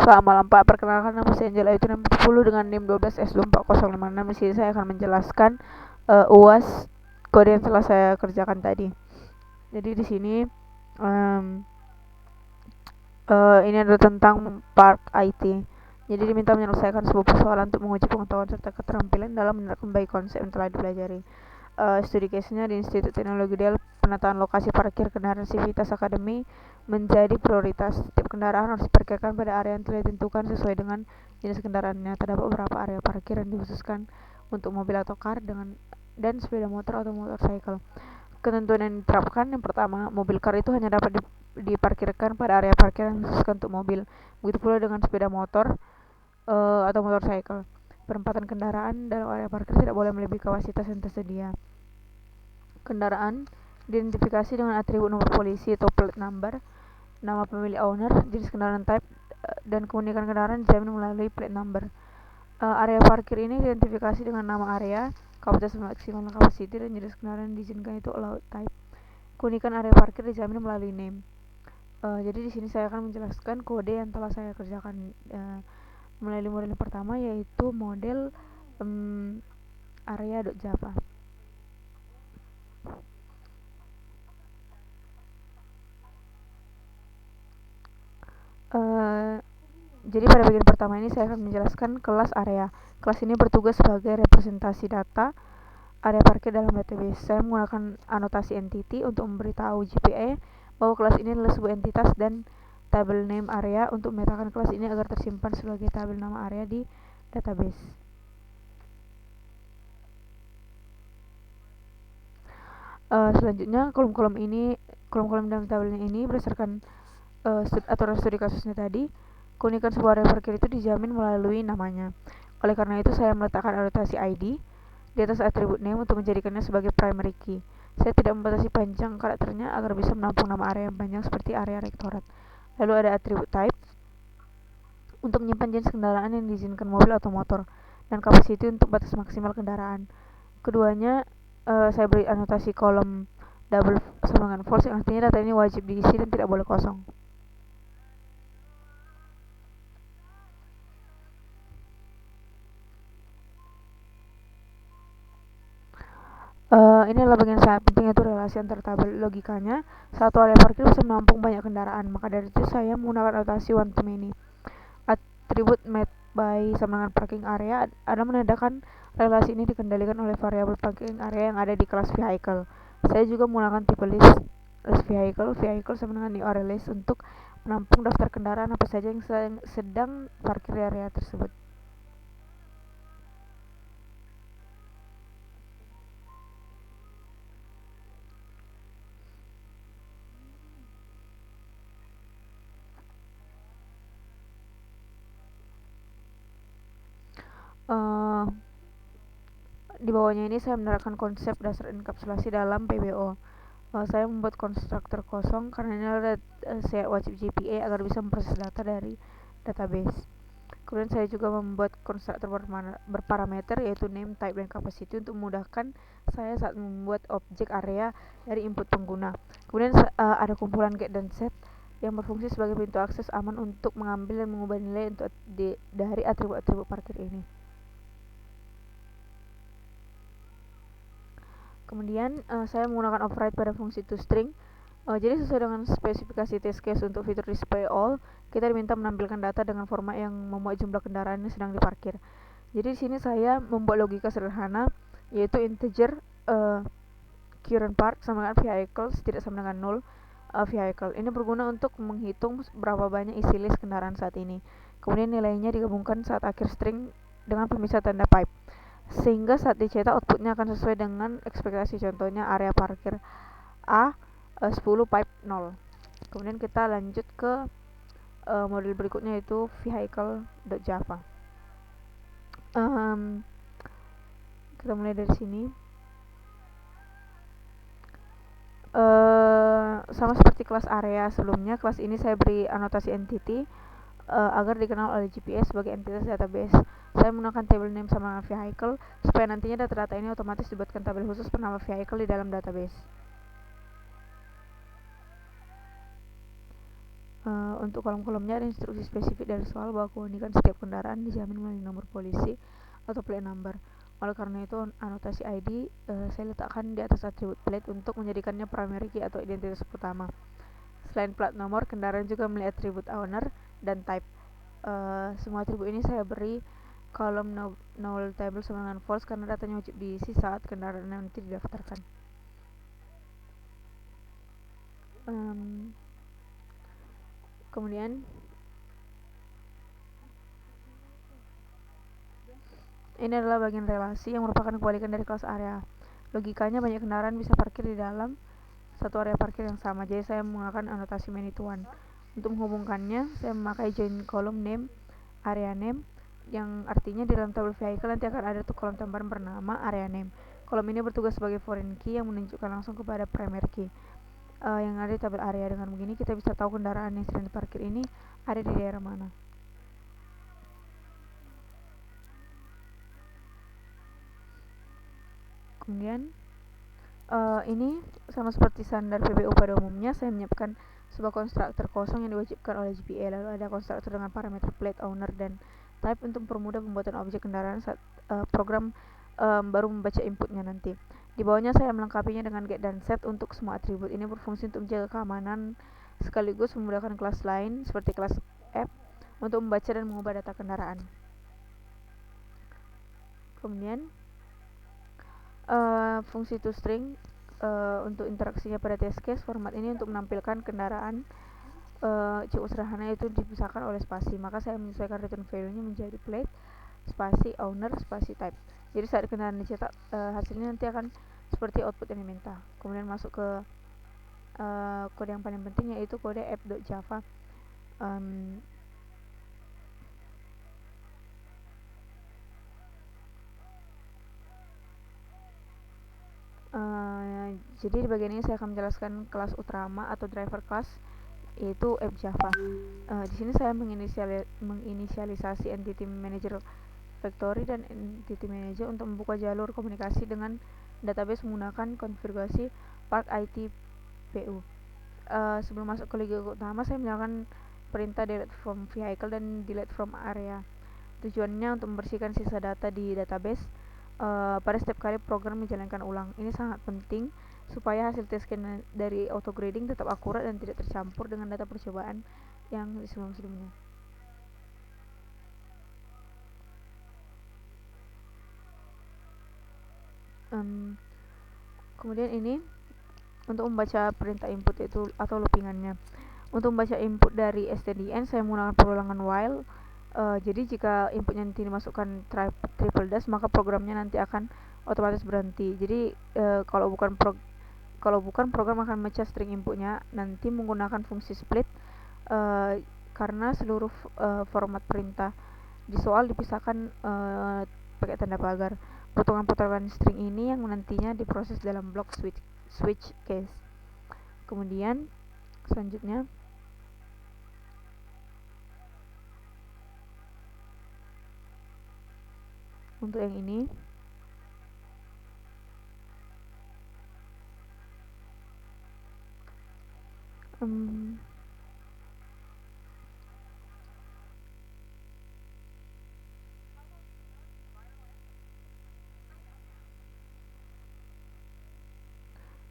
Selamat malam Pak, perkenalkan nama saya Angela Ayu 40 dengan NIM 12S24056. Di sini saya akan menjelaskan UAS kode yang telah saya kerjakan tadi. Jadi di sini ini adalah tentang Park IT. Jadi diminta menyelesaikan sebuah persoalan untuk menguji pengetahuan serta keterampilan dalam menerapkan baik konsep yang telah dipelajari. Studi case-nya di Institut Teknologi Dell, penataan lokasi parkir kendaraan Civitas Academy menjadi prioritas. Setiap kendaraan harus diparkirkan pada area yang telah ditentukan sesuai dengan jenis kendaraannya. Terdapat beberapa area parkir yang dikhususkan untuk mobil atau car dan sepeda motor atau motorcycle. Ketentuan yang diterapkan, yang pertama, mobil car itu hanya dapat diparkirkan pada area parkir yang dikhususkan untuk mobil. Begitu pula dengan sepeda motor atau motorcycle. Penempatan kendaraan dalam area parkir tidak boleh melebihi kapasitas yang tersedia. Kendaraan diidentifikasi dengan atribut nomor polisi atau plate number, nama pemilik owner, jenis kendaraan type, dan keunikan kendaraan dijamin melalui plate number. Area parkir ini diidentifikasi dengan nama area, kapasitas maksimal capacity, dan jenis kendaraan diizinkan itu allowed type. Keunikan area parkir dijamin melalui name. Jadi di sini saya akan menjelaskan kode yang telah saya kerjakan melalui model yang pertama, yaitu model area.java. Jadi pada bagian pertama ini saya akan menjelaskan kelas area. Kelas ini bertugas sebagai representasi data area parkir dalam database. Saya menggunakan anotasi entity untuk memberitahu GPA bahwa kelas ini adalah sebuah entitas dan tabel name area untuk memetakan kelas ini agar tersimpan sebagai tabel nama area di database. Selanjutnya kolom-kolom dalam tabelnya ini berdasarkan aturan studi kasusnya tadi, keunikan sebuah area parkir itu dijamin melalui namanya. Oleh karena itu saya meletakkan anotasi ID di atas atribut name untuk menjadikannya sebagai primary key. Saya tidak membatasi panjang karakternya agar bisa menampung nama area yang panjang seperti area rektorat. Lalu ada atribut type untuk menyimpan jenis kendaraan yang diizinkan mobil atau motor, dan capacity untuk batas maksimal kendaraan. Keduanya saya beri anotasi kolom double sama dengan false, yang artinya data ini wajib diisi dan tidak boleh kosong. Ini adalah bagian sangat penting, yaitu relasi antar tabel. Logikanya, satu area parkir bisa menampung banyak kendaraan, maka dari itu saya menggunakan notasi one to many. Atribut made by sama dengan parking area ada menandakan relasi ini dikendalikan oleh variabel parking area yang ada di kelas vehicle. Saya juga menggunakan tipe list vehicle sama dengan new area list untuk menampung daftar kendaraan apa saja yang sedang parkir di area tersebut. Di bawahnya ini saya menerapkan konsep dasar enkapsulasi dalam PBO. Saya membuat konstruktor kosong karena ini adalah syarat wajib GPA agar bisa memproses data dari database. Kemudian saya juga membuat konstruktor berparameter, yaitu name, type, dan capacity untuk memudahkan saya saat membuat objek area dari input pengguna. Kemudian ada kumpulan get dan set yang berfungsi sebagai pintu akses aman untuk mengambil dan mengubah nilai dari atribut-atribut parkir ini. Kemudian saya menggunakan override pada fungsi toString. Jadi sesuai dengan spesifikasi test case untuk fitur display all, kita diminta menampilkan data dengan format yang memuat jumlah kendaraan yang sedang diparkir. Jadi di sini saya membuat logika sederhana, yaitu integer current park sama dengan vehicles tidak sama dengan null vehicle. Ini berguna untuk menghitung berapa banyak isi list kendaraan saat ini. Kemudian nilainya digabungkan saat akhir string dengan pemisah tanda pipe, sehingga saat dicetak outputnya akan sesuai dengan ekspektasi. Contohnya area parkir A 10 pipe 0. Kemudian kita lanjut ke model berikutnya, yaitu vehicle.java. Kita mulai dari sini. Sama seperti kelas area sebelumnya, kelas ini saya beri anotasi entity agar dikenal oleh GPS sebagai entitas database. Saya menggunakan table name sama vehicle supaya nantinya data-data ini otomatis dibuatkan tabel khusus bernama vehicle di dalam database. Untuk kolom-kolomnya ada instruksi spesifik dari soal bahwa keunikan setiap kendaraan dijamin melalui nomor polisi atau plate number. Oleh karena itu, anotasi ID saya letakkan di atas atribut plate untuk menjadikannya primary key atau identitas utama. Selain plat nomor, kendaraan juga memiliki atribut owner dan type. Semua atribut ini saya beri kolom null table sama dengan false karena datanya wajib diisi saat kendaraan nanti didaftarkan. Kemudian ini adalah bagian relasi yang merupakan kebalikan dari kelas area. Logikanya banyak kendaraan bisa parkir di dalam satu area parkir yang sama, jadi saya menggunakan anotasi many to one. Untuk menghubungkannya, saya memakai join column name area name, yang artinya di dalam tabel vehicle nanti akan ada tuh kolom tambahan bernama area name. Kolom ini bertugas sebagai foreign key yang menunjukkan langsung kepada primary key yang ada di tabel area. Dengan begini kita bisa tahu kendaraan yang sedang diparkir ini ada di daerah mana. Kemudian ini sama seperti standar PBU pada umumnya, saya menyiapkan sebuah konstruktor kosong yang diwajibkan oleh GPA. Lalu ada konstruktor dengan parameter plate owner dan type untuk mempermudah pembuatan objek kendaraan saat program baru membaca inputnya nanti. Di bawahnya saya melengkapinya dengan get dan set untuk semua atribut. Ini berfungsi untuk menjaga keamanan sekaligus memudahkan kelas lain seperti kelas app untuk membaca dan mengubah data kendaraan. Kemudian fungsi toString untuk interaksinya pada test case. Format ini untuk menampilkan kendaraan cukup sederhana, yaitu dipisahkan oleh spasi. Maka saya menyesuaikan return value-nya menjadi plate, spasi, owner, spasi, type. Jadi saat kendaraan dicetak, hasilnya nanti akan seperti output yang diminta. Kemudian masuk ke kode yang paling penting, yaitu kode app.java. Jadi di bagian ini saya akan menjelaskan kelas utama atau driver class, yaitu app Java. Di sini saya menginisialisasi entity manager factory dan entity manager untuk membuka jalur komunikasi dengan database menggunakan konfigurasi Park IT PU. Sebelum masuk ke logi utama, saya menyalakan perintah delete from vehicle dan delete from area. Tujuannya untuk membersihkan sisa data di database pada setiap kali program dijalankan ulang. Ini sangat penting supaya hasil test scan dari auto grading tetap akurat dan tidak tercampur dengan data percobaan yang sebelum-sebelumnya. Kemudian ini untuk membaca perintah input itu atau loopingannya. Untuk membaca input dari stdin, saya menggunakan perulangan while. Jadi jika inputnya nanti dimasukkan triple dash, maka programnya nanti akan otomatis berhenti. Jadi kalau bukan program akan memecah string inputnya nanti menggunakan fungsi split, karena seluruh format perintah di soal dipisahkan pakai tanda pagar. Potongan-potongan string ini yang nantinya diproses dalam blok switch case. Kemudian selanjutnya untuk yang ini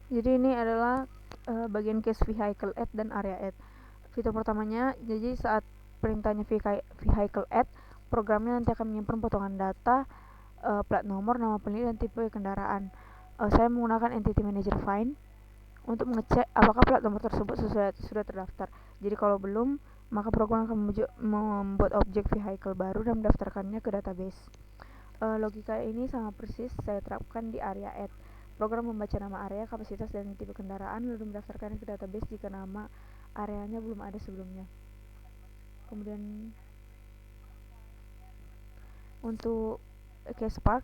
jadi ini adalah bagian case vehicle add dan area add. Fitur pertamanya, jadi saat perintahnya vehicle add, programnya nanti akan menyimpan potongan data, plat nomor, nama pemilik, dan tipe kendaraan. Saya menggunakan entity manager find untuk mengecek apakah plat nomor tersebut sudah terdaftar. Jadi kalau belum, maka program akan membuat objek vehicle baru dan mendaftarkannya ke database. Logika ini sama persis saya terapkan di area add. Program membaca nama area, kapasitas, dan tipe kendaraan lalu mendaftarkannya ke database jika nama areanya belum ada sebelumnya. Kemudian untuk case park,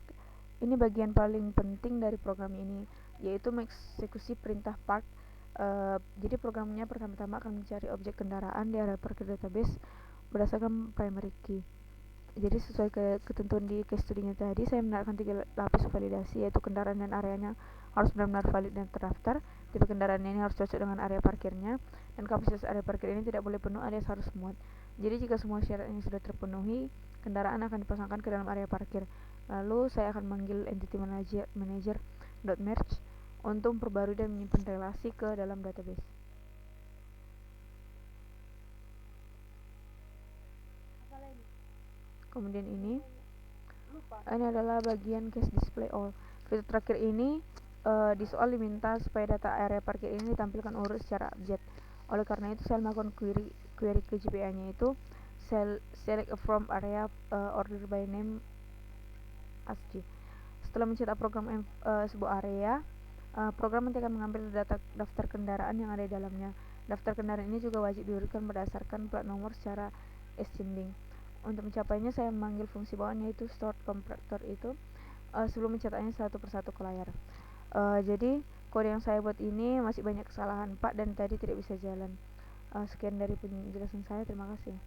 ini bagian paling penting dari program ini, yaitu mengeksekusi perintah park. Jadi programnya pertama-tama akan mencari objek kendaraan di area parkir database berdasarkan primary key. Jadi sesuai ketentuan di case study-nya tadi, saya menerapkan 3 lapis validasi, yaitu kendaraan dan areanya harus benar-benar valid dan terdaftar. Tipe kendaraan ini harus cocok dengan area parkirnya, dan kapasitas area parkir ini tidak boleh penuh alias harus muat. Jadi jika semua syarat ini sudah terpenuhi, kendaraan akan dipasangkan ke dalam area parkir. Lalu saya akan manggil entity manager.merge untuk memperbarui dan menyimpan relasi ke dalam database. Kemudian ini adalah bagian cache display all. Fitur terakhir ini di soal diminta supaya data area parkir ini ditampilkan urut secara abjad. Oleh karena itu saya melakukan query ke JPA-nya itu select from area order by name ASCII. Setelah mencetak program sebuah area, program nanti akan mengambil daftar kendaraan yang ada di dalamnya. Daftar kendaraan ini juga wajib diurutkan berdasarkan plat nomor secara ascending. Untuk mencapainya saya memanggil fungsi bawaan yaitu stored comparator itu sebelum mencetaknya satu persatu ke layar. Jadi kode yang saya buat ini masih banyak kesalahan Pak dan tadi tidak bisa jalan. Sekian dari penjelasan saya, terima kasih.